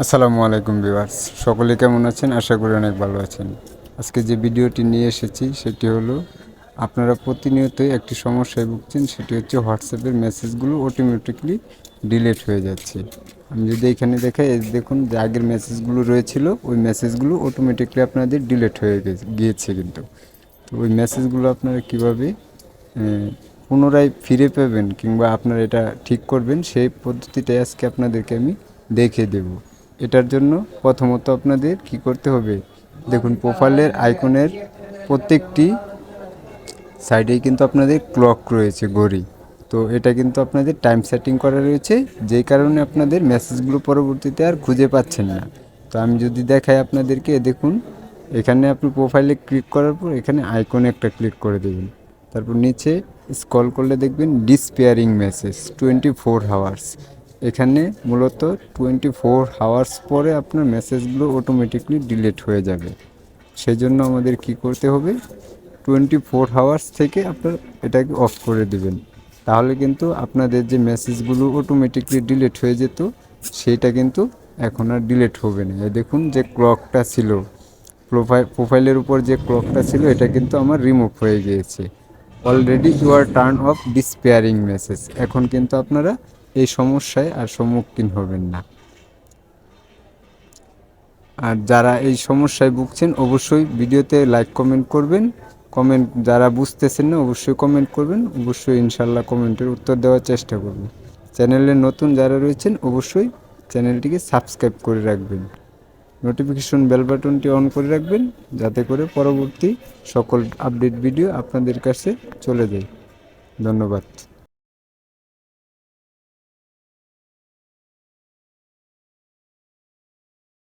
আসসালামু আলাইকুম ভিউয়ার্স, সকলে কেমন আছেন? আশা করি অনেক ভালো আছেন। আজকে যে ভিডিওটি নিয়ে এসেছি সেটি হলো, আপনারা প্রতিনিয়তই একটি সমস্যায় ভুগছেন, সেটি হচ্ছে হোয়াটসঅ্যাপের মেসেজগুলো অটোমেটিকলি ডিলিট হয়ে যাচ্ছে। আমি যদি এখানে দেখাই, দেখুন যে আগের মেসেজগুলো রয়েছিল, ওই মেসেজগুলো অটোমেটিকলি আপনাদের ডিলিট হয়ে গিয়েছে। কিন্তু তো ওই মেসেজগুলো আপনারা কীভাবে পুনরায় ফিরে পাবেন কিংবা আপনারা এটা ঠিক করবেন, সেই পদ্ধতিটাই আজকে আপনাদেরকে আমি দেখিয়ে দেব। এটার জন্য প্রথমত আপনাদের কি করতে হবে, দেখুন প্রোফাইলের আইকনের প্রত্যেকটি সাইডেই কিন্তু আপনাদের ক্লক রয়েছে, ঘড়ি। তো এটা কিন্তু আপনাদের টাইম সেটিং করা রয়েছে, যেই কারণে আপনাদের মেসেজগুলো পরবর্তীতে আর খুঁজে পাচ্ছেন না। তো আমি যদি দেখাই আপনাদেরকে, দেখুন এখানে আপনি প্রোফাইলে ক্লিক করার পর এখানে আইকনে একটা ক্লিক করে দেবেন। তারপর নিচে স্ক্রল করলে দেখবেন ডিসপিয়ারিং মেসেজ 24 আওয়ার্স। এখানে মূলত 24 আওয়ার্স পরে আপনার মেসেজগুলো অটোমেটিকলি ডিলিট হয়ে যাবে। সেই জন্য আমাদের কি করতে হবে, 24 আওয়ার্স থেকে আপনার এটাকে অফ করে দেবেন। তাহলে কিন্তু আপনাদের যে মেসেজগুলো অটোমেটিকলি ডিলিট হয়ে যেত, সেটা কিন্তু এখন আর ডিলিট হবে না। দেখুন যে ক্লকটা ছিল, প্রোফাইলের উপর যে ক্লকটা ছিল, এটা কিন্তু আমার রিমুভ হয়ে গিয়েছে। Already you are turn off disappearing message. এখন কিন্তু আপনারা এই সমস্যায় আর সম্মুখীন হবেন না। আর যারা এই সমস্যায় ভুগছেন, অবশ্যই ভিডিওতে লাইক কমেন্ট করবেন। যারা বুঝতেছেন না, অবশ্যই কমেন্ট করবেন। অবশ্যই ইনশাল্লাহ কমেন্টের উত্তর দেওয়ার চেষ্টা করব। চ্যানেলে নতুন যারা রয়েছেন, অবশ্যই চ্যানেলটিকে সাবস্ক্রাইব করে রাখবেন। নোটিফিকেশন বেল বাটনটি অন করে রাখবেন, যাতে করে পরবর্তী সকল আপডেট ভিডিও আপনাদের কাছে চলে যায়। ধন্যবাদ।